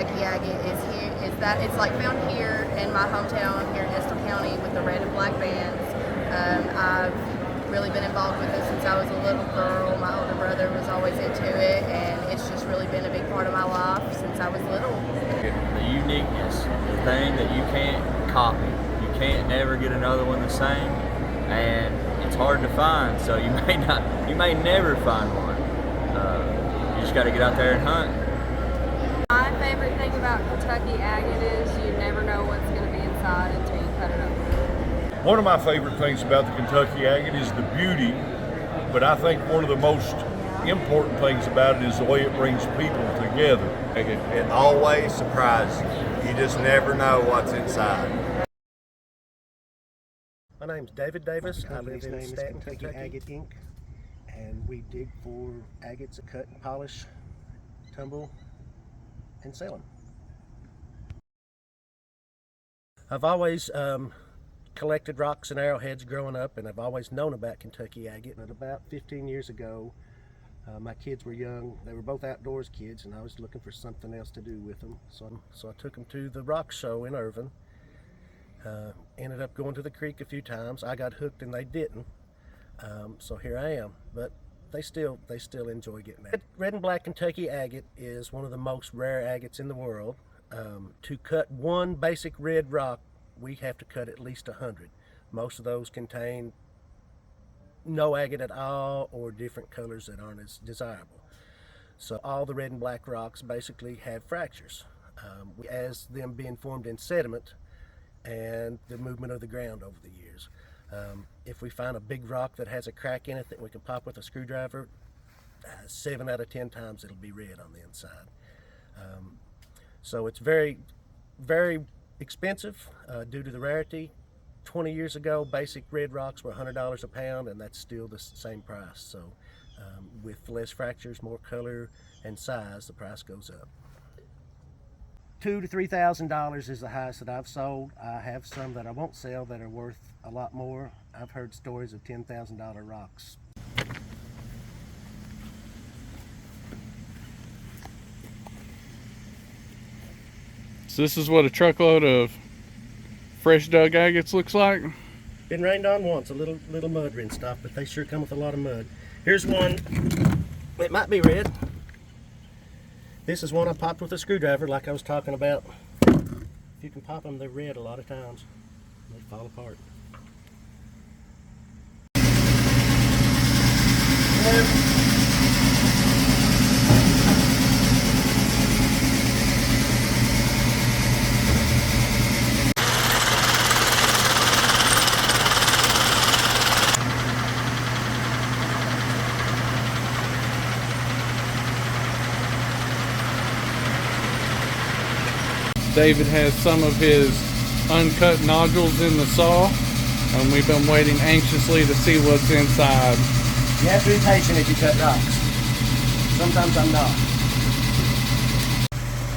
Kentucky agate is that it's like found here in my hometown here in Estill County with the red and black bands. I've really been involved with it since I was a little girl. My older brother was always into it, and it's just really been a big part of my life since I was little. The uniqueness, the thing that you can't copy. You can't never get another one the same, and it's hard to find, so you may never find one. You just got to get out there and hunt. My favorite thing about Kentucky agate is you never know what's going to be inside until you cut it open. One of my favorite things about the Kentucky agate is the beauty, but I think one of the most important things about it is the way it brings people together. It always surprises you. You just never know what's inside. My name's David Davis. My I live in name is Stanton, Kentucky Kentucky. Agate Inc. And we dig for agates, cut and polish, tumble, and sell them. I've always collected rocks and arrowheads growing up, and I've always known about Kentucky agate. But about 15 years ago, my kids were young. They were both outdoors kids, and I was looking for something else to do with them. So I took them to the rock show in Irvin. Ended up going to the creek a few times. I got hooked and they didn't. So here I am. But they still enjoy getting that. Red and black Kentucky agate is one of the most rare agates in the world. To cut one basic red rock, we have to cut at least 100. Most of those contain no agate at all, or different colors that aren't as desirable. So all the red and black rocks basically have fractures, as them being formed in sediment and the movement of the ground over the years. If we find a big rock that has a crack in it that we can pop with a screwdriver, 7 out of 10 times it'll be red on the inside. So it's very, very expensive due to the rarity. 20 years ago, basic red rocks were $100 a pound, and that's still the same price. So with less fractures, more color and size, the price goes up. $2,000 to $3,000 is the highest that I've sold. I have some that I won't sell that are worth a lot more. I've heard stories of $10,000 rocks. So this is what a truckload of fresh dug agates looks like. Been rained on once, a little mud rinsed off, but they sure come with a lot of mud. Here's one. It might be red. This is one I popped with a screwdriver, like I was talking about. If you can pop them, they're red a lot of times. They fall apart. David has some of his uncut nodules in the saw, and we've been waiting anxiously to see what's inside. You have to be patient if you cut rocks. Sometimes I'm not.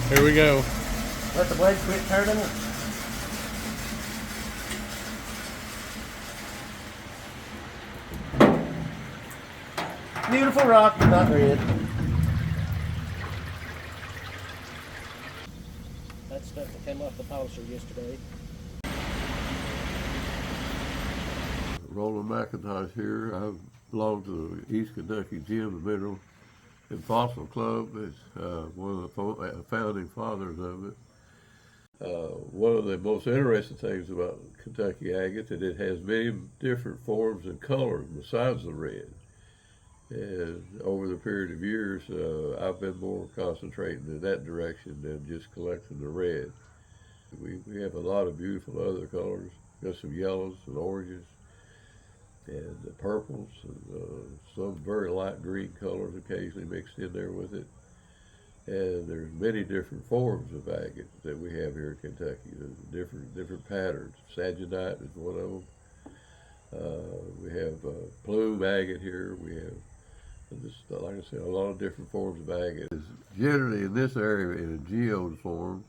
Here we go. Let the blade quit turning. Beautiful rock, but not red. That stuff that came off the polisher yesterday. Rolland McIntosh here. I belong to the East Kentucky Gem, the Mineral and Fossil Club. It's one of the founding fathers of it. One of the most interesting things about Kentucky agate that it has many different forms and colors besides the red. And over the period of years, I've been more concentrating in that direction than just collecting the red. We have a lot of beautiful other colors. Got some yellows and oranges and the purples and some very light green colors occasionally mixed in there with it. And there's many different forms of agate that we have here in Kentucky. There's different patterns. Saginite is one of them. We have plume agate here. We have, just like I said, a lot of different forms of agate. It's generally in this area in a geode form,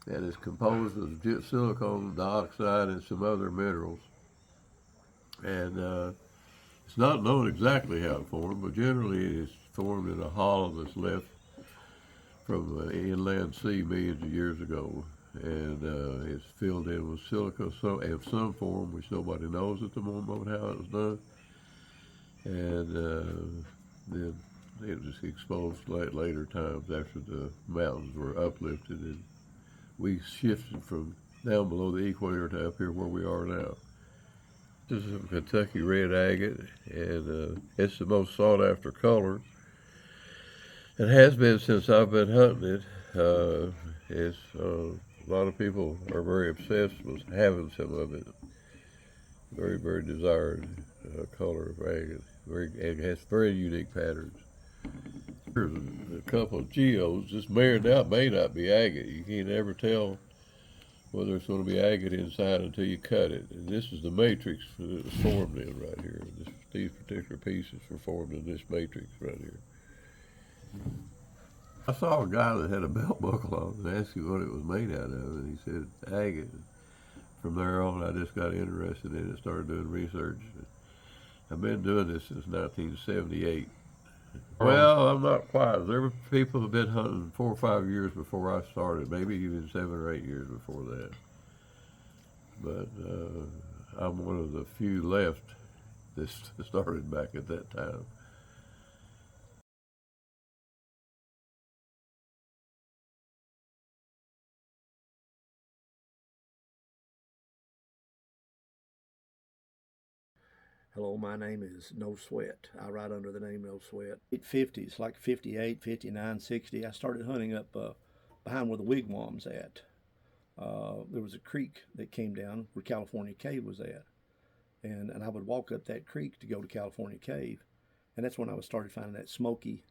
and it's composed of silicon dioxide and some other minerals. And it's not known exactly how it formed, but generally it's formed in a hollow that's left from the inland sea millions of years ago, and it's filled in with silica in some form, which nobody knows at the moment how it was done, and then it was exposed later times after the mountains were uplifted, and we shifted from down below the equator to up here where we are now. This is a Kentucky red agate, and it's the most sought after color. It has been since I've been hunting it. A lot of people are very obsessed with having some of it. Very, very desired color of agate. It has very unique patterns. There's a couple of geodes. This may not be agate. You can't ever tell whether it's going to be agate inside until you cut it. And this is the matrix that it was formed in right here. These particular pieces were formed in this matrix right here. I saw a guy that had a belt buckle on and asked him what it was made out of, and he said agate. From there on, I just got interested in it, started doing research. I've been doing this since 1978. Well, I'm not quite. There were people who have been hunting 4 or 5 years before I started, maybe even 7 or 8 years before that. But I'm one of the few left that started back at that time. Hello, my name is No Sweat. I ride under the name No Sweat. 50s, like 58, 59, 60, I started hunting up behind where the wigwam's at. There was a creek that came down where California Cave was at. And I would walk up that creek to go to California Cave. And that's when I started finding that smoky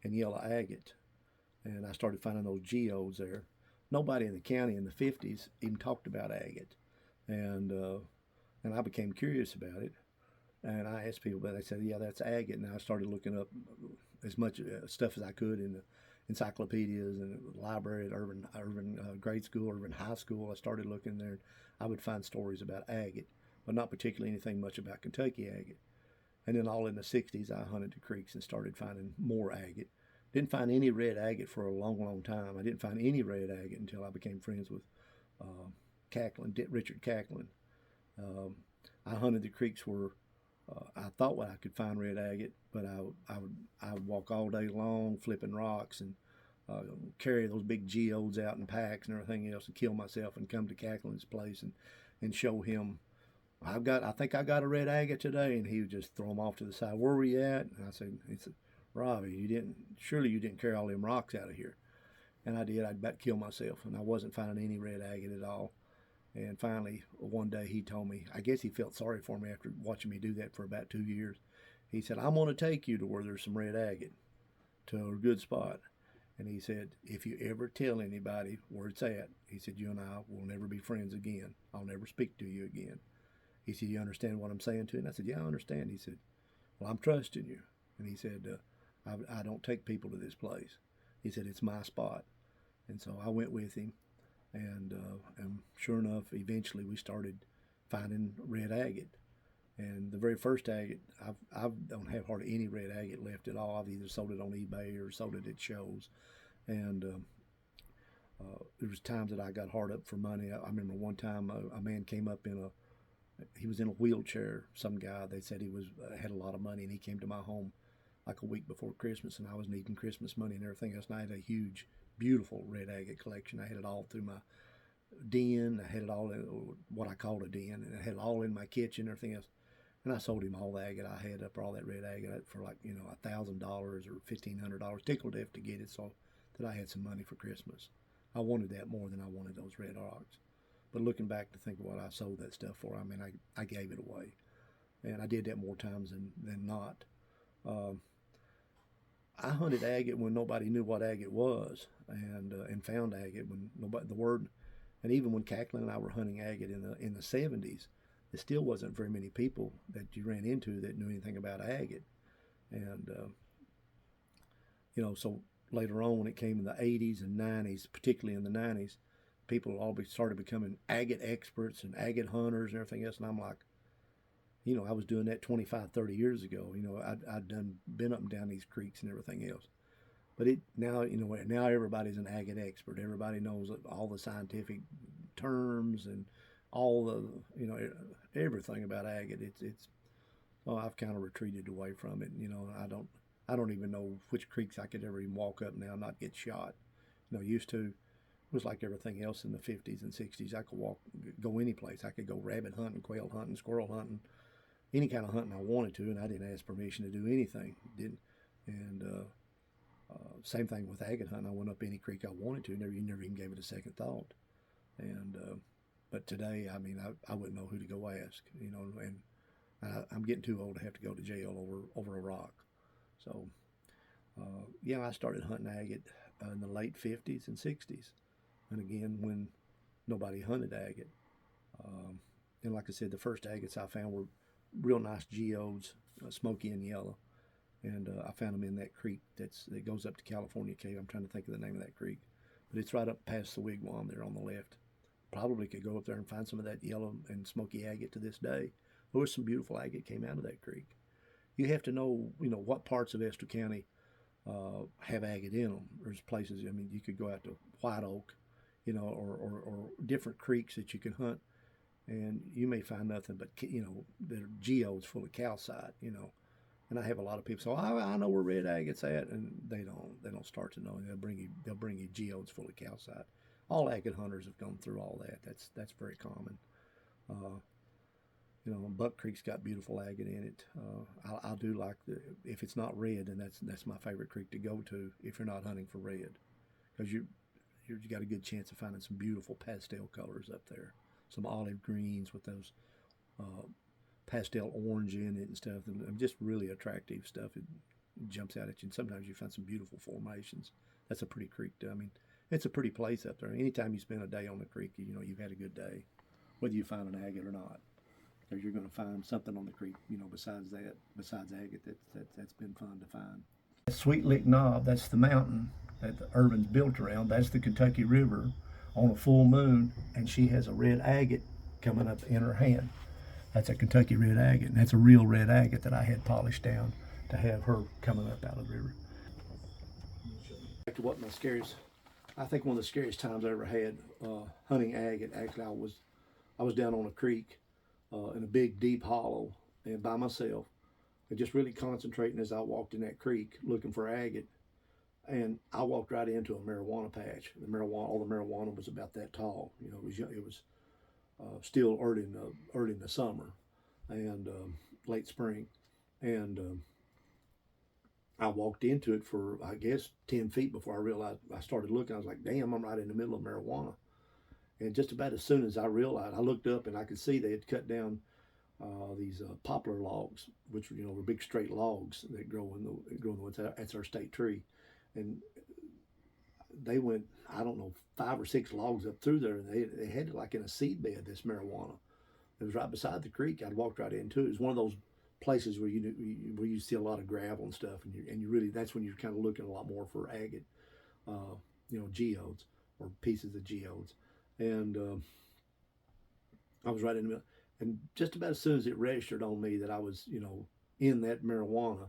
and yellow agate. And I started finding those geodes there. Nobody in the county in the 50s even talked about agate. And I became curious about it. And I asked people about it. They said, yeah, that's agate. And I started looking up as much stuff as I could in the encyclopedias and the library at Urban grade school, Urban high school. I started looking there. I would find stories about agate, but not particularly anything much about Kentucky agate. And then all in the 60s, I hunted the creeks and started finding more agate. Didn't find any red agate for a long, long time. I didn't find any red agate until I became friends with Richard Cacklin. I hunted the creeks where I thought I could find red agate, but I would walk all day long flipping rocks and carry those big geodes out in packs and everything else and kill myself and come to Cacklin's place and show him, I think I got a red agate today, and he would just throw them off to the side. Where were you at? And I said, Robbie, surely you didn't carry all them rocks out of here. And I did. I'd about kill myself, and I wasn't finding any red agate at all. And finally, one day he told me, I guess he felt sorry for me after watching me do that for about 2 years. He said, I'm going to take you to where there's some red agate, to a good spot. And he said, if you ever tell anybody where it's at, he said, you and I will never be friends again. I'll never speak to you again. He said, you understand what I'm saying to you? And I said, yeah, I understand. He said, well, I'm trusting you. And he said, I don't take people to this place. He said, it's my spot. And so I went with him. And sure enough, eventually we started finding red agate. And the very first agate, I don't have hardly any red agate left at all. I've either sold it on eBay or sold it at shows. And there was times that I got hard up for money. I remember one time a man came up he was in a wheelchair. Some guy, they said he had a lot of money, and he came to my home like a week before Christmas, and I was needing Christmas money and everything else. And I had a huge, beautiful red agate collection. I had it all through my den. I had it all in what I called a den, and I had it all in my kitchen and everything else. And I sold him all the agate I had up, or all that red agate, for like, $1,000 or $1,500. Tickled death to get it, so that I had some money for Christmas. I wanted that more than I wanted those red rocks. But looking back to think of what I sold that stuff for, I mean, I gave it away. And I did that more times than not. I hunted agate when nobody knew what agate was, and found agate when and even when Cacklin and I were hunting agate in the 70s, there still wasn't very many people that you ran into that knew anything about agate. And so later on, when it came in the 80s and 90s, particularly in the 90s, people all started becoming agate experts and agate hunters and everything else. And I'm like, I was doing that 25, 30 years ago. I'd been up and down these creeks and everything else. But now, now everybody's an agate expert. Everybody knows all the scientific terms and all the, everything about agate. Oh, I've kind of retreated away from it. I don't even know which creeks I could ever even walk up now and not get shot. Used to, it was like everything else in the 50s and 60s. I could go any place. I could go rabbit hunting, quail hunting, squirrel hunting, any kind of hunting I wanted to, and I didn't ask permission to do anything. Didn't. And same thing with agate hunting. I went up any creek I wanted to. Never even gave it a second thought. And but today, I wouldn't know who to go ask. And I'm getting too old to have to go to jail over a rock. So, I started hunting agate in the late 50s and 60s. And again, when nobody hunted agate. And like I said, the first agates I found were real nice geodes, smoky and yellow. And I found them in that creek that goes up to California Cave. I'm trying to think of the name of that creek. But it's right up past the wigwam there on the left. Probably could go up there and find some of that yellow and smoky agate to this day. There was some beautiful agate came out of that creek. You have to know, what parts of Estill County have agate in them. There's places, you could go out to White Oak, or different creeks that you can hunt, and you may find nothing but, they're geodes full of calcite, And I have a lot of people say, oh, I know where red agate's at, and they don't start to know. They'll bring you geodes full of calcite. All agate hunters have gone through all that. That's very common. Buck Creek's got beautiful agate in it. I do like if it's not red, then that's my favorite creek to go to if you're not hunting for red, because you got a good chance of finding some beautiful pastel colors up there, some olive greens with those pastel orange in it and stuff, and just really attractive stuff. It jumps out at you, and sometimes you find some beautiful formations. That's a pretty creek too. It's a pretty place up there. Anytime you spend a day on the creek, you've had a good day, whether you find an agate or not. Because you're going to find something on the creek, besides agate, that's been fun to find. Sweet Lick Knob, that's the mountain that the Irvin's built around. That's the Kentucky River on a full moon, and she has a red agate coming up in her hand. That's a Kentucky red agate, and that's a real red agate that I had polished down to have her coming up out of the river. Back to what I think one of the scariest times I ever had hunting agate. Actually, I was down on a creek in a big deep hollow and by myself, and just really concentrating as I walked in that creek looking for agate. And I walked right into a marijuana patch. All the marijuana was about that tall. It was still early in the summer and late spring, and I walked into it for, I guess, 10 feet before I realized. I started looking. I was like, damn, I'm right in the middle of marijuana. And just about as soon as I realized, I looked up and I could see they had cut down these poplar logs, which were big straight logs that grow in the woods. That's our state tree. And they went, I don't know, 5 or 6 logs up through there, and they had it like in a seed bed, this marijuana. It was right beside the creek. I'd walked right into it. It was one of those places where you see a lot of gravel and stuff, and you really, that's when you're kind of looking a lot more for agate, geodes or pieces of geodes. And I was right in the middle, and just about as soon as it registered on me that I was, in that marijuana,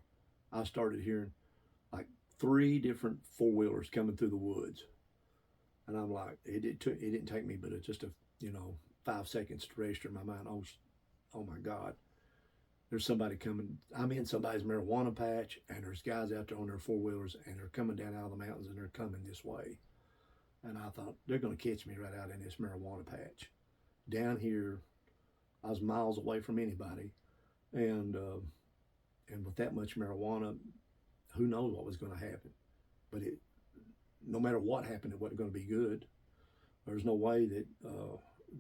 I started hearing like 3 different 4-wheelers coming through the woods, and I'm like, it didn't take me but just 5 seconds to register in my mind. Oh my God, there's somebody coming. I'm in somebody's marijuana patch, and there's guys out there on their 4-wheelers, and they're coming down out of the mountains, and they're coming this way. And I thought, they're going to catch me right out in this marijuana patch. Down here, I was miles away from anybody. And with that much marijuana, who knows what was going to happen. But no matter what happened, it wasn't going to be good. There's no way that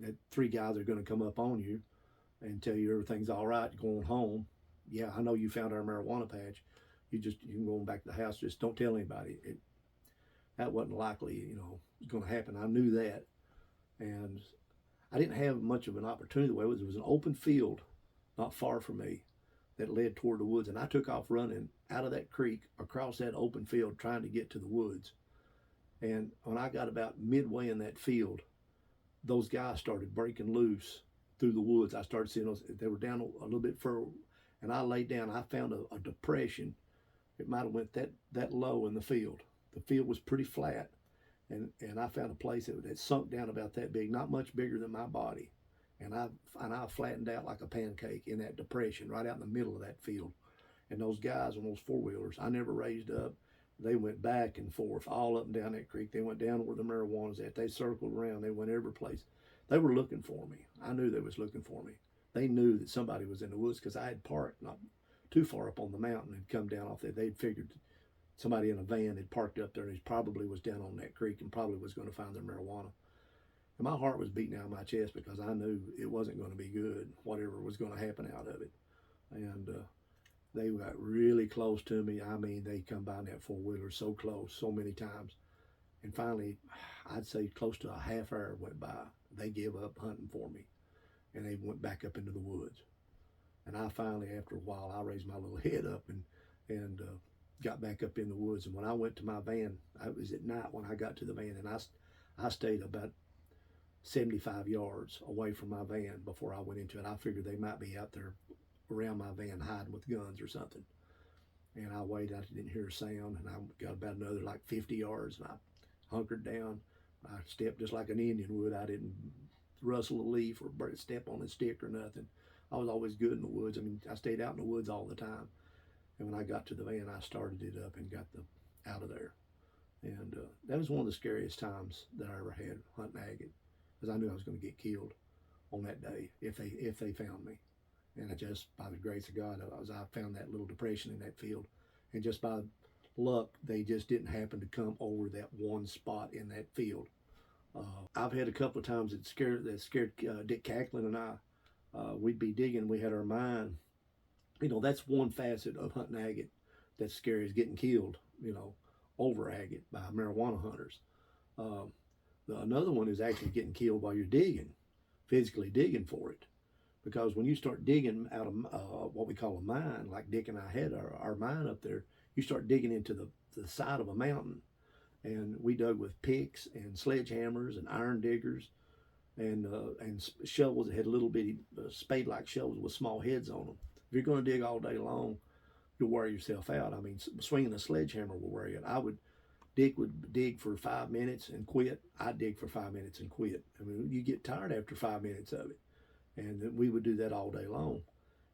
that 3 guys are going to come up on you and tell you everything's all right, going home. Yeah, I know you found our marijuana patch. You can go back to the house. Just don't tell anybody. That wasn't likely, going to happen. I knew that, and I didn't have much of an opportunity. The way it was an open field, not far from me, that led toward the woods, and I took off running out of that creek across that open field, trying to get to the woods. And when I got about midway in that field, those guys started breaking loose through the woods. I started seeing those. They were down a little bit further, and I laid down. I found a depression. It might have went that low in the field. the field was pretty flat, and I found a place that sunk down about that big, not much bigger than my body, and I flattened out like a pancake in that depression right out in the middle of that field. And those guys on those four-wheelers, I never raised up. They went back and forth all up and down that creek. They went down where the marijuana's at. They circled around. They went every place. They were looking for me. I knew they was looking for me. They knew that somebody was in the woods because I had parked not too far up on the mountain and come down off there. They'd figured somebody in a van had parked up there and he probably was down on that creek and probably was going to find their marijuana. And my heart was beating out of my chest because I knew it wasn't going to be good, whatever was going to happen out of it. And they got really close to me. I mean, they come by in that four-wheeler so close, so many times. And finally, I'd say close to a half hour went by. They gave up hunting for me, and they went back up into the woods. And I finally, after a while, I raised my little head up and got back up in the woods. And when I went to my van, it was at night when I got to the van, and I stayed about 75 yards away from my van before I went into it. I figured they might be out there around my van hiding with guns or something. And I waited, I didn't hear a sound, and I got about another like 50 yards, and I hunkered down. I stepped just like an Indian would. I didn't rustle a leaf or step on a stick or nothing. I was always good in the woods. I mean, I stayed out in the woods all the time. And when I got to the van, I started it up and got out of there. And that was one of the scariest times that I ever had hunting agate, because I knew I was going to get killed on that day if they found me. And I just, by the grace of God, I found that little depression in that field. And just by luck, they just didn't happen to come over that one spot in that field. I've had a couple of times that scared Dick Cacklin and I. We'd be digging, we had our mine. You know, that's one facet of hunting agate that's scary, is getting killed, you know, over agate by marijuana hunters. Another one is actually getting killed while you're digging, physically digging for it. Because when you start digging out of what we call a mine, like Dick and I had our mine up there, you start digging into the side of a mountain. And we dug with picks and sledgehammers and iron diggers and shovels that had little bitty spade-like shovels with small heads on them. If you're going to dig all day long, you'll wear yourself out. I mean, swinging a sledgehammer will wear you out. Dick would dig for 5 minutes and quit. I'd dig for 5 minutes and quit. I mean, you get tired after 5 minutes of it. And we would do that all day long.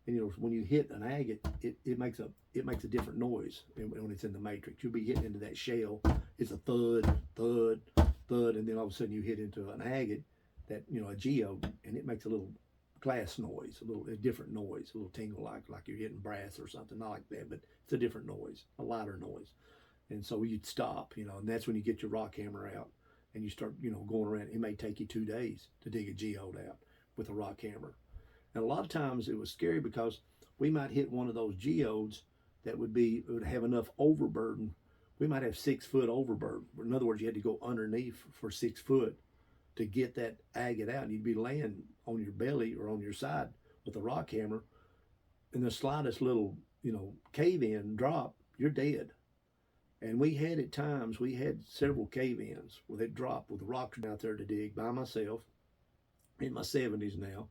And you know, when you hit an agate, it makes a different noise when it's in the matrix. You'll be hitting into that shell. It's a thud, thud, thud, and then all of a sudden you hit into an agate, that, you know, a geode, and it makes a little glass noise, a different noise, a little tingle like you're hitting brass or something, not like that, but it's a different noise, a lighter noise. And so you'd stop, you know, and that's when you get your rock hammer out and you start, you know, going around. It may take you 2 days to dig a geode out with a rock hammer. And a lot of times it was scary because we might hit one of those geodes that would have enough overburden. We might have 6 foot overburden. In other words, you had to go underneath for 6 foot to get that agate out. And you'd be laying on your belly or on your side with a rock hammer, and the slightest little, you know, cave-in drop, you're dead. And we had at times, we had several cave-ins where they'd drop with a rock out there to dig by myself, in my 70s now,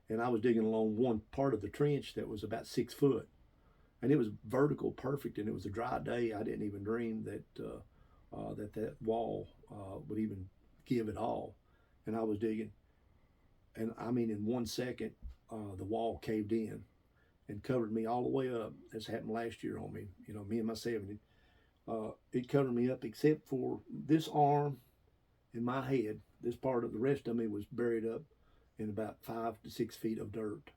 and I was digging along one part of the trench that was about 6 foot, and it was vertical, perfect, and it was a dry day. I didn't even dream that that wall would even give at all. And I was digging, and I mean, in 1 second, the wall caved in and covered me all the way up. This happened last year on me, you know, me and my 70. It covered me up except for this arm and my head. This part of the rest of me was buried up in about 5 to 6 feet of dirt,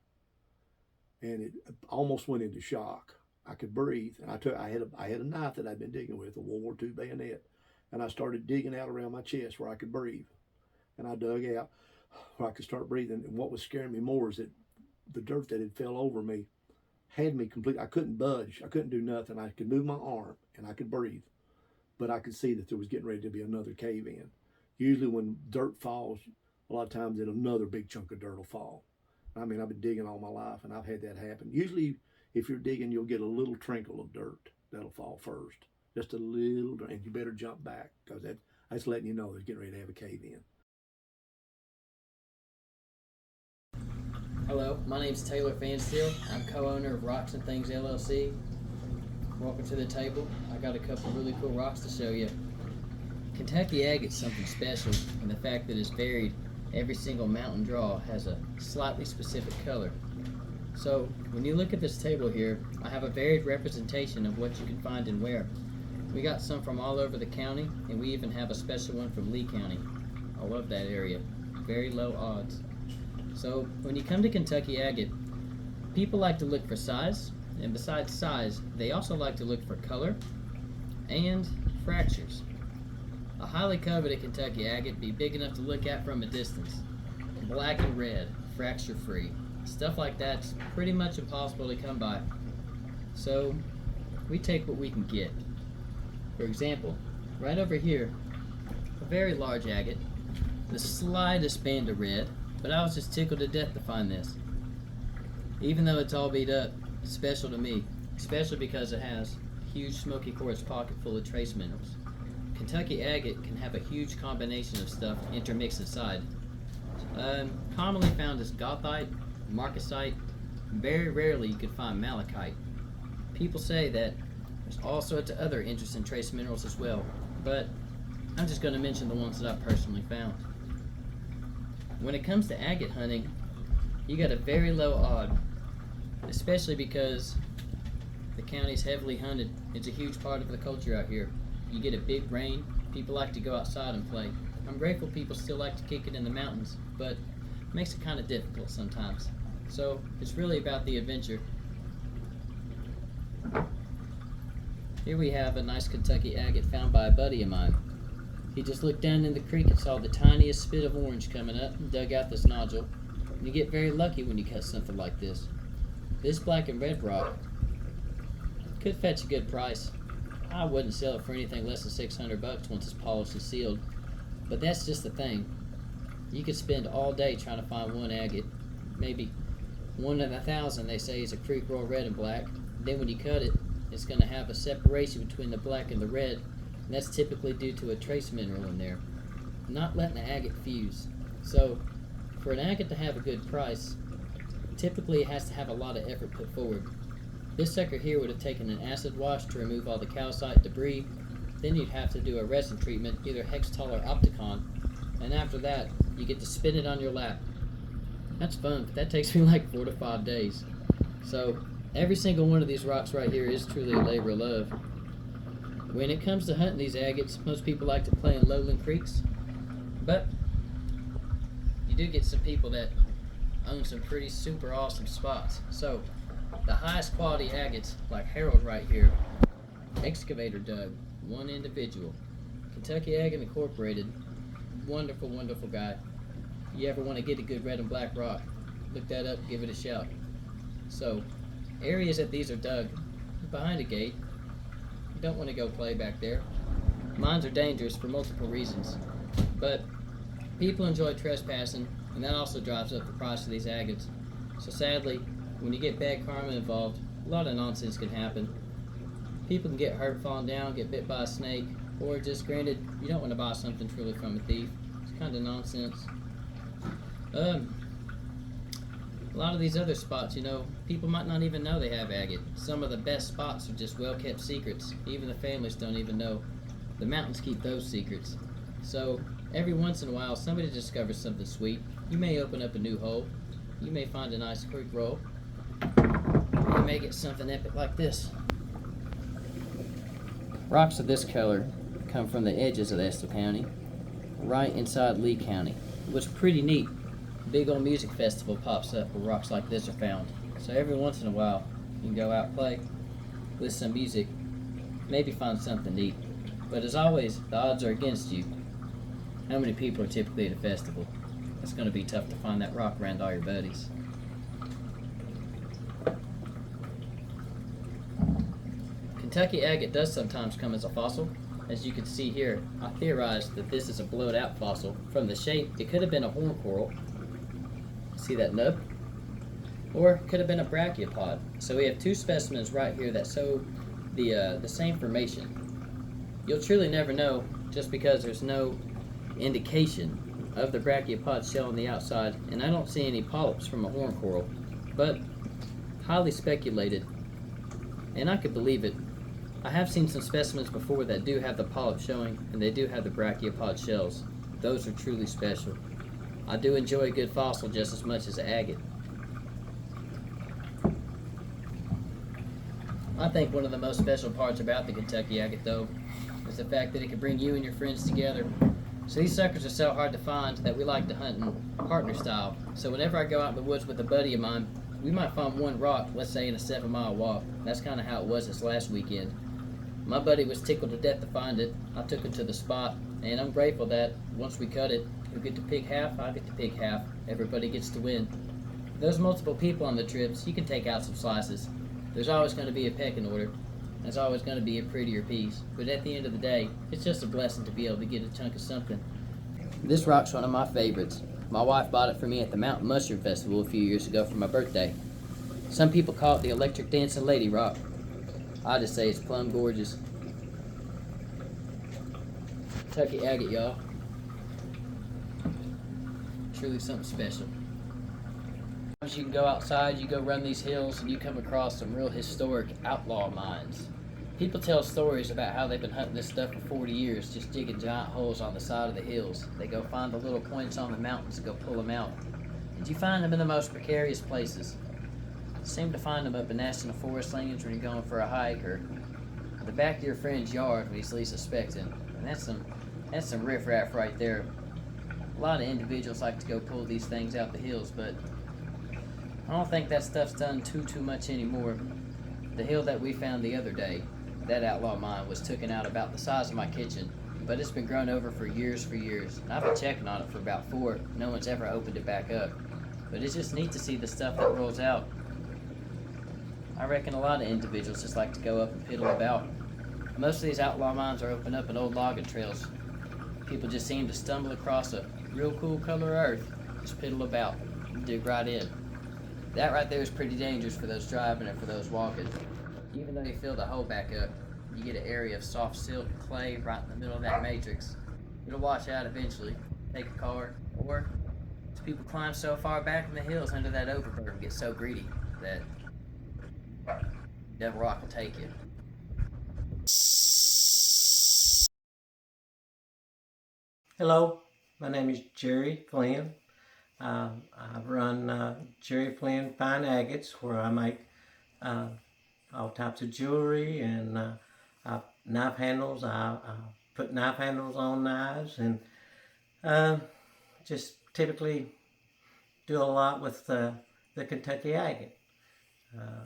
and it almost went into shock. I could breathe, and I had a knife that I'd been digging with, a World War II bayonet, and I started digging out around my chest where I could breathe, and I dug out where I could start breathing. And what was scaring me more is that the dirt that had fell over me had me complete. I couldn't budge. I couldn't do nothing. I could move my arm, and I could breathe, but I could see that there was getting ready to be another cave in. Usually when dirt falls, a lot of times another big chunk of dirt will fall. I mean, I've been digging all my life, and I've had that happen. Usually, if you're digging, you'll get a little trinkle of dirt that'll fall first. Just a little, and you better jump back, because that's letting you know they're getting ready to have a cave in. Hello, my name is Taylor Fansteel. I'm co-owner of Rocks and Things LLC. welcome to the table. I got a couple really cool rocks to show you. Kentucky agate's something special in the fact that it's varied. Every single mountain draw has a slightly specific color. So when you look at this table here, I have a varied representation of what you can find and where. We got some from all over the county, and we even have a special one from Lee County. I love that area. Very low odds. So when you come to Kentucky agate, people like to look for size, and besides size, they also like to look for color and fractures. A highly coveted Kentucky agate be big enough to look at from a distance. Black and red, fracture free. Stuff like that's pretty much impossible to come by. So we take what we can get. For example, right over here, a very large agate, the slightest band of red, but I was just tickled to death to find this. Even though it's all beat up, it's special to me, especially because it has a huge smoky quartz pocket full of trace minerals. Kentucky agate can have a huge combination of stuff intermixed inside. Commonly found as gothite, marcasite. Very rarely you could find malachite. People say that there's all sorts of other interesting trace minerals as well, but I'm just going to mention the ones that I personally found. When it comes to agate hunting, you got a very low odd, especially because the county's heavily hunted. It's a huge part of the culture out here. You get a big rain, people like to go outside and play. I'm grateful people still like to kick it in the mountains, but it makes it kind of difficult sometimes. So it's really about the adventure. Here we have a nice Kentucky agate found by a buddy of mine. He just looked down in the creek and saw the tiniest spit of orange coming up and dug out this nodule. And you get very lucky when you cut something like this. This black and red rock could fetch a good price. I wouldn't sell it for anything less than $600 once it's polished and sealed. But that's just the thing. You could spend all day trying to find one agate. Maybe 1 in 1,000 they say is a creek roll red and black. Then when you cut it, it's going to have a separation between the black and the red. And that's typically due to a trace mineral in there, not letting the agate fuse. So for an agate to have a good price, typically it has to have a lot of effort put forward. This sucker here would have taken an acid wash to remove all the calcite debris. Then you'd have to do a resin treatment, either Hextol or Opticon, and after that you get to spin it on your lap. That's fun, but that takes me like 4 to 5 days. So every single one of these rocks right here is truly a labor of love. When it comes to hunting these agates, most people like to play in lowland creeks, but you do get some people that own some pretty super awesome spots. So the highest quality agates, like Harold right here, excavator dug, one individual. Kentucky Agate Incorporated, wonderful, wonderful guy. You ever want to get a good red and black rock, look that up, give it a shout. So, areas that these are dug, behind a gate, you don't want to go play back there. Mines are dangerous for multiple reasons, but people enjoy trespassing, and that also drives up the price of these agates. So sadly, when you get bad karma involved, a lot of nonsense can happen. People can get hurt falling down, get bit by a snake, or just granted, you don't want to buy something truly from a thief. It's kind of nonsense. A lot of these other spots, you know, people might not even know they have agate. Some of the best spots are just well-kept secrets. Even the families don't even know. The mountains keep those secrets. So every once in a while, somebody discovers something sweet. You may open up a new hole. You may find a nice creek roll. You may get something epic like this. Rocks of this color come from the edges of Estill County, right inside Lee County. What's pretty neat, a big old music festival pops up where rocks like this are found. So every once in a while, you can go out and play, listen to music, maybe find something neat. But as always, the odds are against you. How many people are typically at a festival? It's going to be tough to find that rock around all your buddies. Kentucky agate does sometimes come as a fossil. As you can see here, I theorized that this is a blowed out fossil. From the shape, it could have been a horn coral. See that nub? Or it could have been a brachiopod. So we have two specimens right here that show the same formation. You'll truly never know just because there's no indication of the brachiopod shell on the outside, and I don't see any polyps from a horn coral, but highly speculated, and I could believe it. I have seen some specimens before that do have the polyp showing, and they do have the brachiopod shells. Those are truly special. I do enjoy a good fossil just as much as an agate. I think one of the most special parts about the Kentucky agate, though, is the fact that it can bring you and your friends together. So these suckers are so hard to find that we like to hunt in partner style. So whenever I go out in the woods with a buddy of mine, we might find one rock, let's say in a 7-mile walk. That's kind of how it was this last weekend. My buddy was tickled to death to find it. I took him to the spot, and I'm grateful that once we cut it, he'll get to pick half, I get to pick half. Everybody gets to win. If there's multiple people on the trips, you can take out some slices. There's always going to be a pecking order. There's always going to be a prettier piece. But at the end of the day, it's just a blessing to be able to get a chunk of something. This rock's one of my favorites. My wife bought it for me at the Mountain Mushroom Festival a few years ago for my birthday. Some people call it the Electric Dancing Lady Rock. I just say it's plumb gorgeous. Kentucky agate, y'all. Truly something special. You can go outside, you go run these hills, and you come across some real historic outlaw mines. People tell stories about how they've been hunting this stuff for 40 years, just digging giant holes on the side of the hills. They go find the little points on the mountains and go pull them out. And you find them in the most precarious places. You seem to find them up in national forest lands when you're going for a hike, or at the back of your friend's yard when he's least suspecting. And that's some riffraff right there. A lot of individuals like to go pull these things out the hills, but I don't think that stuff's done too much anymore. The hill that we found the other day, that outlaw mine, was taken out about the size of my kitchen, but it's been grown over for years. And I've been checking on it for about 4. No one's ever opened it back up. But it's just neat to see the stuff that rolls out. I reckon a lot of individuals just like to go up and piddle about. Most of these outlaw mines are open up in old logging trails. People just seem to stumble across a real cool color of earth, just piddle about, and dig right in. That right there is pretty dangerous for those driving and for those walking. Even though you fill the hole back up, you get an area of soft silt and clay right in the middle of that matrix. It'll wash out eventually. Take a car, or people climb so far back in the hills under that overburden and get so greedy that Devil Rock will take you. Hello, my name is Jerry Flynn. I run Jerry Flynn Fine Agates, where I make all types of jewelry and knife handles. I put knife handles on knives, and just typically do a lot with the Kentucky agate.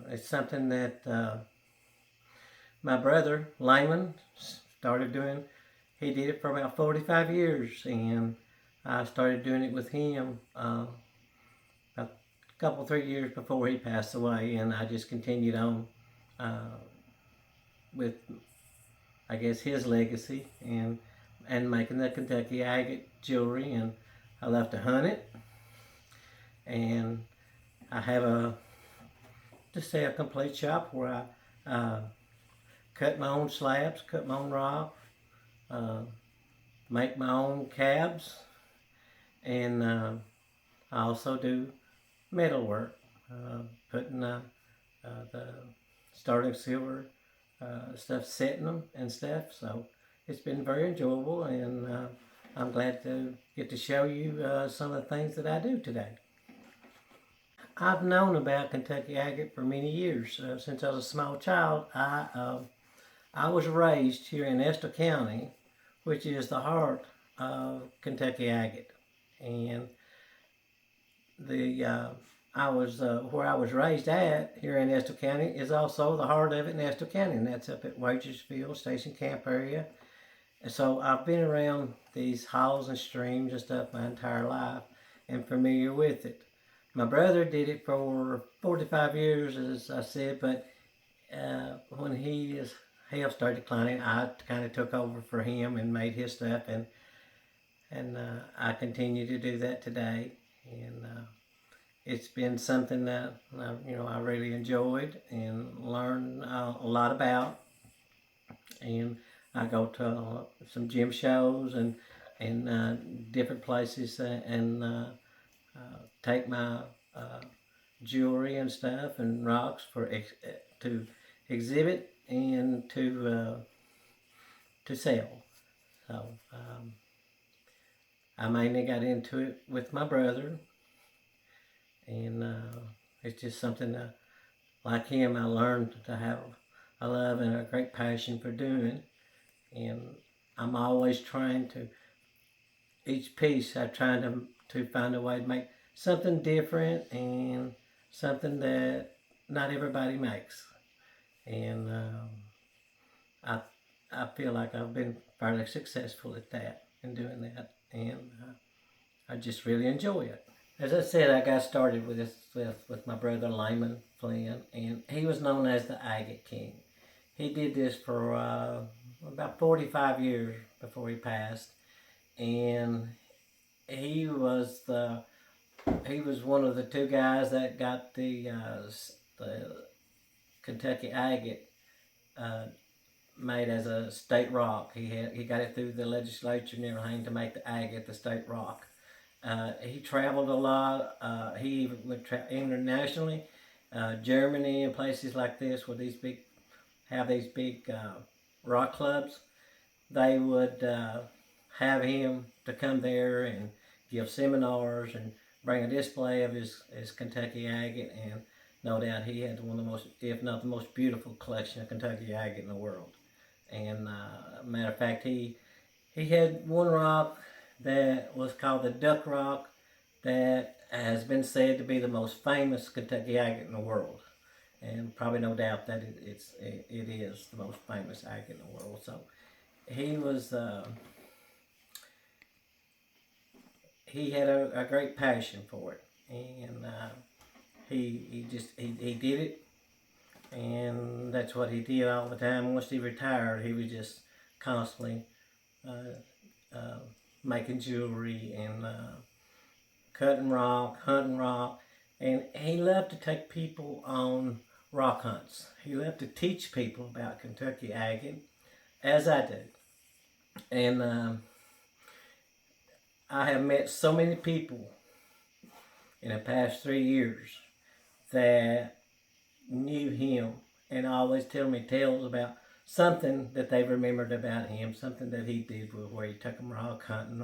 It's something that my brother Lyman started doing. He did it for about 45 years, and I started doing it with him a couple, 3 years before he passed away, and I just continued on with, I guess, his legacy and making the Kentucky agate jewelry. And I love to hunt it, and I have a complete shop where I cut my own slabs, cut my own rock, make my own cabs, and I also do metal work, putting the sterling silver stuff, setting them and stuff. So it's been very enjoyable, and I'm glad to get to show you some of the things that I do today. I've known about Kentucky agate for many years. Since I was a small child, I was raised here in Estill County, which is the heart of Kentucky agate. And where I was raised at here in Estill County is also the heart of it in Estill County, and that's up at Wagersfield Station Camp area. And so I've been around these halls and streams and stuff my entire life and familiar with it. My brother did it for 45 years, as I said, but when his health started declining, I kind of took over for him and made his stuff, and I continue to do that today. And it's been something that I really enjoyed and learned a lot about. And I go to some gym shows and different places and take my jewelry and stuff and rocks to exhibit and to sell. So I mainly got into it with my brother, and it's just something that, like him, I learned to have a love and a great passion for doing. And I'm always trying to, each piece I'm trying to find a way to make something different and something that not everybody makes. And I feel like I've been fairly successful at that and doing that, and I just really enjoy it. As I said, I got started with this with my brother Lyman Flynn, and he was known as the Agate King. He did this for about 45 years before he passed, and he was one of the two guys that got the Kentucky Agate made as a state rock. He got it through the legislature and everything to make the agate the state rock. He traveled a lot. He went internationally, Germany and places like this where these big rock clubs. They would have him to come there and give seminars and bring a display of his Kentucky agate, and no doubt he had one of the most, if not the most beautiful collection of Kentucky agate in the world. And matter of fact, he had one rock that was called the Duck Rock that has been said to be the most famous Kentucky agate in the world. And probably no doubt that it is the most famous agate in the world. So he was, he had a great passion for it. And he did it. And that's what he did all the time. Once he retired, he was just constantly making jewelry and cutting rock, hunting rock. And he loved to take people on rock hunts. He loved to teach people about Kentucky agate, as I do. And I have met so many people in the past 3 years that knew him and always tell me tales about something that they remembered about him, something that he did where he took them rock hunting,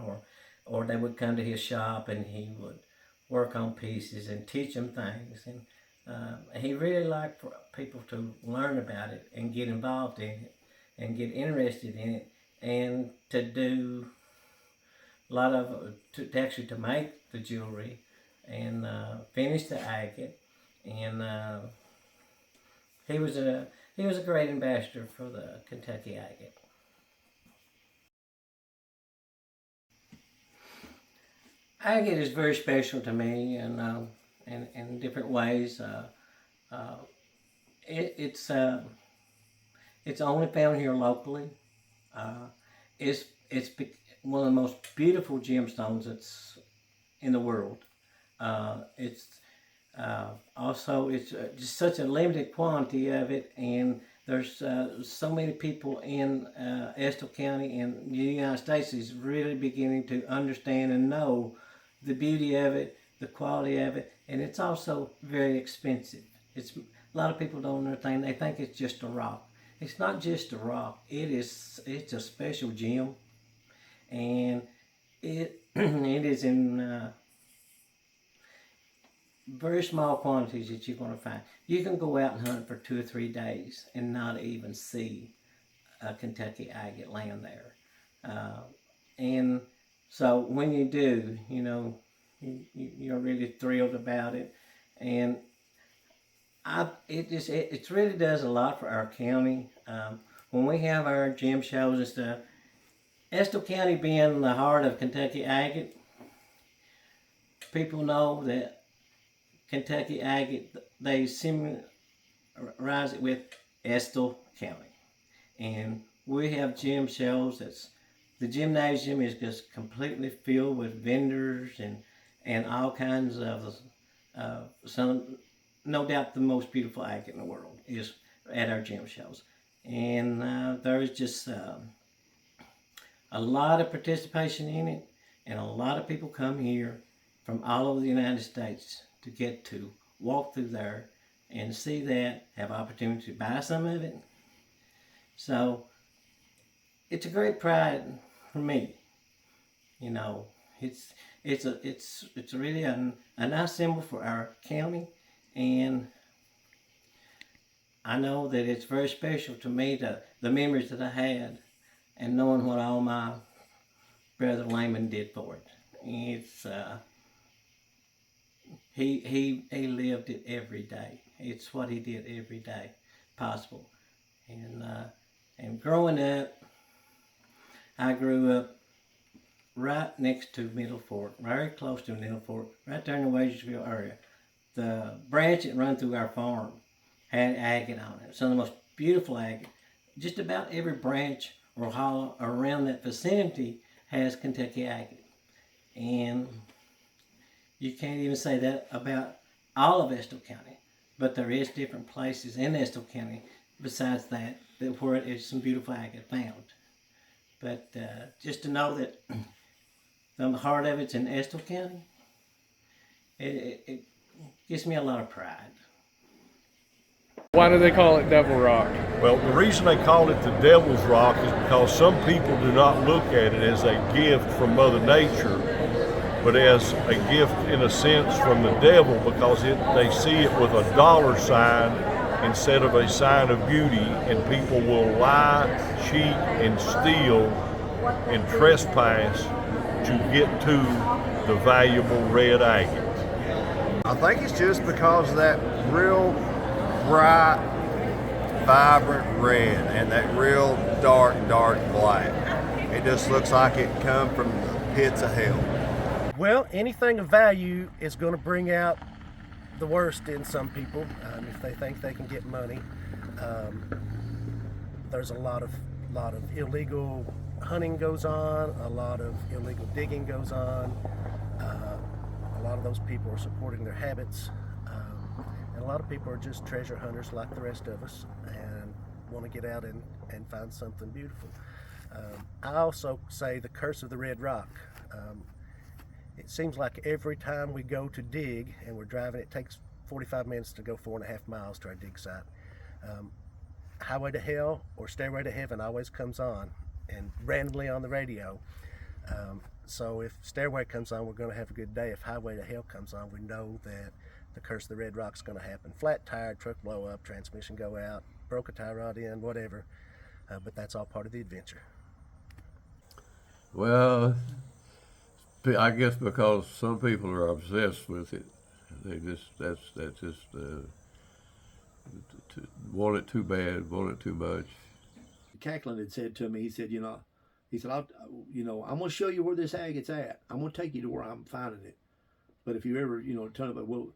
or they would come to his shop and he would work on pieces and teach them things. And he really liked for people to learn about it and get involved in it and get interested in it, and to do a lot of, to make the jewelry and finish the agate. And he was a great ambassador for the Kentucky agate. Agate is very special to me, and in different ways. It's only found here locally. It's one of the most beautiful gemstones that's in the world. Also, it's just such a limited quantity of it, and there's so many people in Estill County and the United States is really beginning to understand and know the beauty of it, the quality of it, and it's also very expensive. A lot of people don't understand. They think it's just a rock. It's not just a rock. It's a special gem, and it is in very small quantities that you're going to find. You can go out and hunt for 2 or 3 days and not even see a Kentucky agate land there. And so when you do, you know, you're really thrilled about it. And it really does a lot for our county. When we have our gem shows and stuff, Estill County being the heart of Kentucky agate, people know that Kentucky agate, they summarize it with Estill County. And we have gem shows the gymnasium is just completely filled with vendors and all kinds of no doubt the most beautiful agate in the world is at our gem shows. And there's just a lot of participation in it, and a lot of people come here from all over the United States to get to walk through there and see that, have opportunity to buy some of it, So it's a great pride for me. You know, it's really a nice symbol for our county, and I know that it's very special to me, the memories that I had, and knowing what all my brother Lyman did for it. It's he lived it every day. It's what he did every day possible. And growing up, I grew up right next to Middle Fork, very close to Middle Fork, right there in the Wagersville area. The branch that run through our farm had agate on it. Some of the most beautiful agate. Just about every branch or hollow around that vicinity has Kentucky agate. And you can't even say that about all of Estill County, but there is different places in Estill County besides that where there's some beautiful agate found. But just to know that the heart of it's in Estill County, it gives me a lot of pride. Why do they call it Devil Rock? Well, the reason they call it the Devil's Rock is because some people do not look at it as a gift from Mother Nature, but as a gift in a sense from the devil, because they see it with a dollar sign instead of a sign of beauty, and people will lie, cheat, and steal and trespass to get to the valuable red agate. I think it's just because of that real bright, vibrant red and that real dark black. It just looks like it come from the pits of hell. Well, anything of value is going to bring out the worst in some people if they think they can get money. There's a lot of illegal hunting goes on, a lot of illegal digging goes on. A lot of those people are supporting their habits, and a lot of people are just treasure hunters like the rest of us and want to get out and find something beautiful. I also say the curse of the red rock. It seems like every time we go to dig and we're driving, it takes 45 minutes to go 4.5 miles to our dig site. Highway to Hell or Stairway to Heaven always comes on, and randomly on the radio. So if Stairway comes on, we're going to have a good day. If Highway to Hell comes on, we know that the curse of the red rock's going to happen. Flat tire, truck blow up, transmission go out, broke a tie rod in, whatever. But that's all part of the adventure. Well, I guess because some people are obsessed with it. They that's just want it too bad, want it too much. Cackling had said to me, he said, I'm going to show you where this agate's at. I'm going to take you to where I'm finding it. But if you ever, tell him,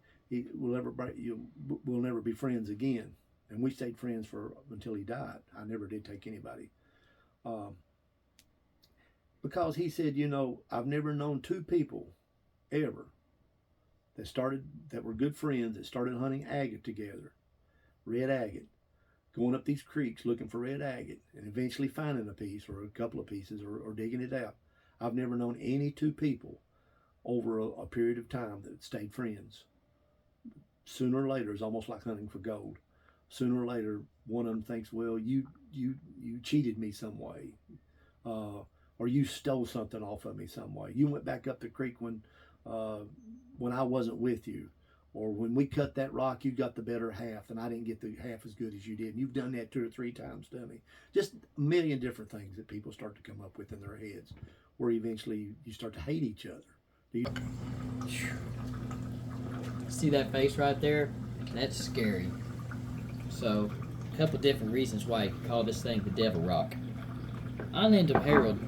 we'll never be friends again. And we stayed friends until he died. I never did take anybody. Because he said, I've never known two people ever that were good friends that started hunting agate together, red agate, going up these creeks looking for red agate and eventually finding a piece or a couple of pieces or digging it out. I've never known any two people over a period of time that stayed friends. Sooner or later, it's almost like hunting for gold. Sooner or later, one of them thinks, well, you cheated me some way. Or you stole something off of me some way. You went back up the creek when I wasn't with you. Or when we cut that rock, you got the better half, and I didn't get the half as good as you did. And you've done that 2 or 3 times, dummy. Just a million different things that people start to come up with in their heads, where eventually you start to hate each other. See that face right there? That's scary. So, a couple different reasons why you call this thing the Devil Rock. I named him Harold.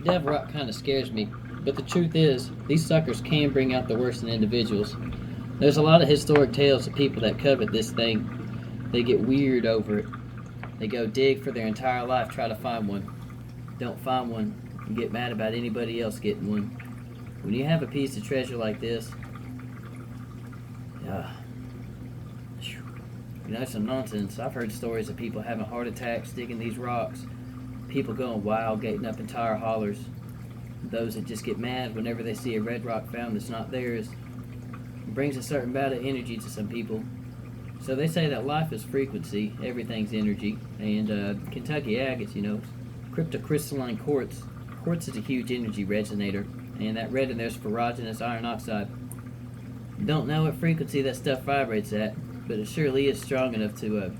Devil Rock kind of scares me, but the truth is, these suckers can bring out the worst in individuals. There's a lot of historic tales of people that covet this thing. They get weird over it. They go dig for their entire life, try to find one. Don't find one, and get mad about anybody else getting one. When you have a piece of treasure like this, that's some nonsense. I've heard stories of people having heart attacks digging these rocks. People going wild, gating up entire hollers. Those that just get mad whenever they see a red rock found that's not theirs. It brings a certain amount of energy to some people. So they say that life is frequency, everything's energy, and Kentucky agates, cryptocrystalline quartz. Quartz is a huge energy resonator, and that red in there is ferrogenous iron oxide. Don't know what frequency that stuff vibrates at, but it surely is strong enough to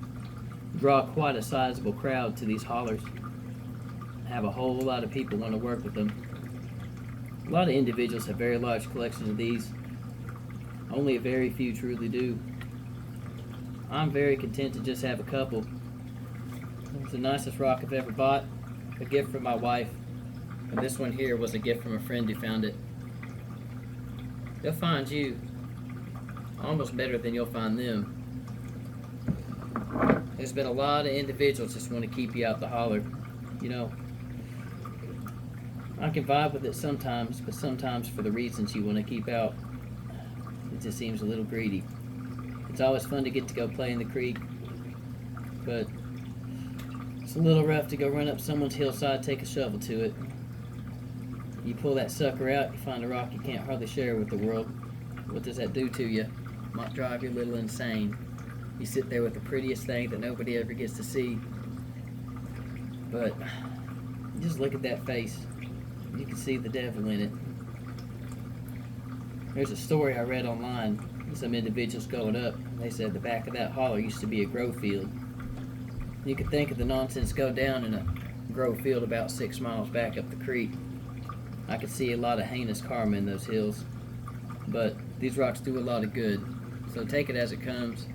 draw quite a sizable crowd to these hollers. Have a whole lot of people want to work with them. A lot of individuals have very large collections of these. Only a very few truly do. I'm very content to just have a couple. It's the nicest rock I've ever bought. A gift from my wife. And this one here was a gift from a friend who found it. They'll find you almost better than you'll find them. There's been a lot of individuals just want to keep you out the holler. I can vibe with it sometimes, but sometimes for the reasons you want to keep out, it just seems a little greedy. It's always fun to get to go play in the creek, but it's a little rough to go run up someone's hillside, take a shovel to it. You pull that sucker out, you find a rock you can't hardly share with the world. What does that do to you? Might drive you a little insane. You sit there with the prettiest thing that nobody ever gets to see. But just look at that face. You can see the devil in it. There's a story I read online. Some individuals going up. They said the back of that holler used to be a grow field. You could think of the nonsense go down in a grow field about 6 miles back up the creek. I could see a lot of heinous karma in those hills. But these rocks do a lot of good. So take it as it comes.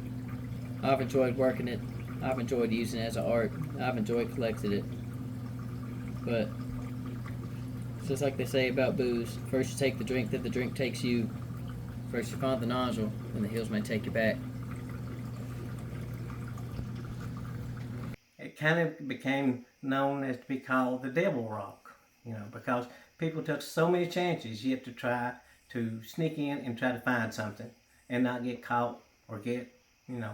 I've enjoyed working it. I've enjoyed using it as an art. I've enjoyed collecting it. But it's just like they say about booze. First you take the drink, then the drink takes you. First you find the nozzle, then the hills may take you back. It kind of became known as to be called the Devil Rock, because people took so many chances yet to try to sneak in and try to find something and not get caught or get, in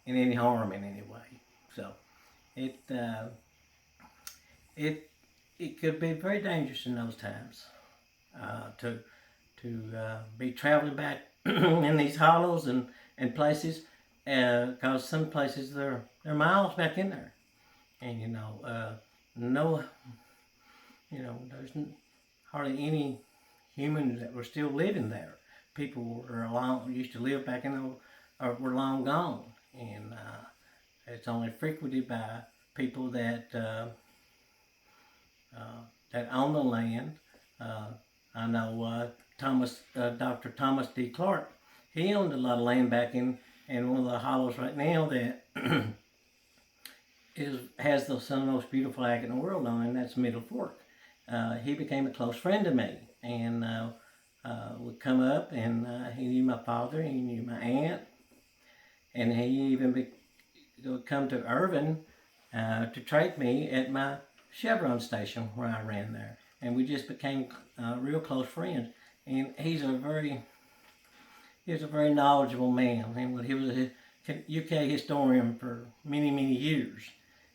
any harm in any way. So it could be very dangerous in those times to be traveling back in these hollows and places, because some places they're miles back in there, and there's hardly any humans that were still living there. People used to live back in those, or were long gone, and it's only frequented by people that own the land. I know Dr. Thomas D. Clark. He owned a lot of land back in one of the hollows right now that has some of the most beautiful agate in the world on it, and that's Middle Fork. He became a close friend of me, and would come up, and he knew my father, he knew my aunt, and he even would come to Irvin to trade me at my Chevron station where I ran there, and we just became real close friends. And he's a very knowledgeable man, and he was a UK historian for many years,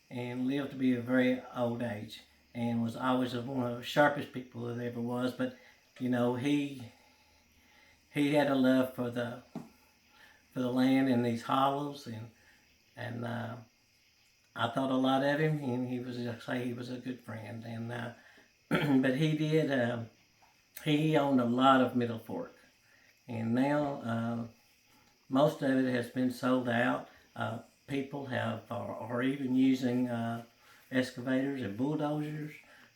and lived to be a very old age, and was always one of the sharpest people that ever was. But he had a love for the land in these hollows, and I thought a lot of him, and he was a good friend. And but he owned a lot of Middle Fork, and now most of it has been sold out. People are even using excavators and bulldozers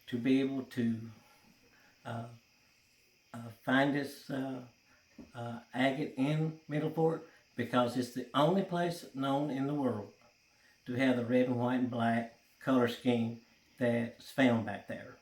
to be able to find this agate in Middle Fork, because it's the only place known in the world to have the red and white and black color scheme that's found back there.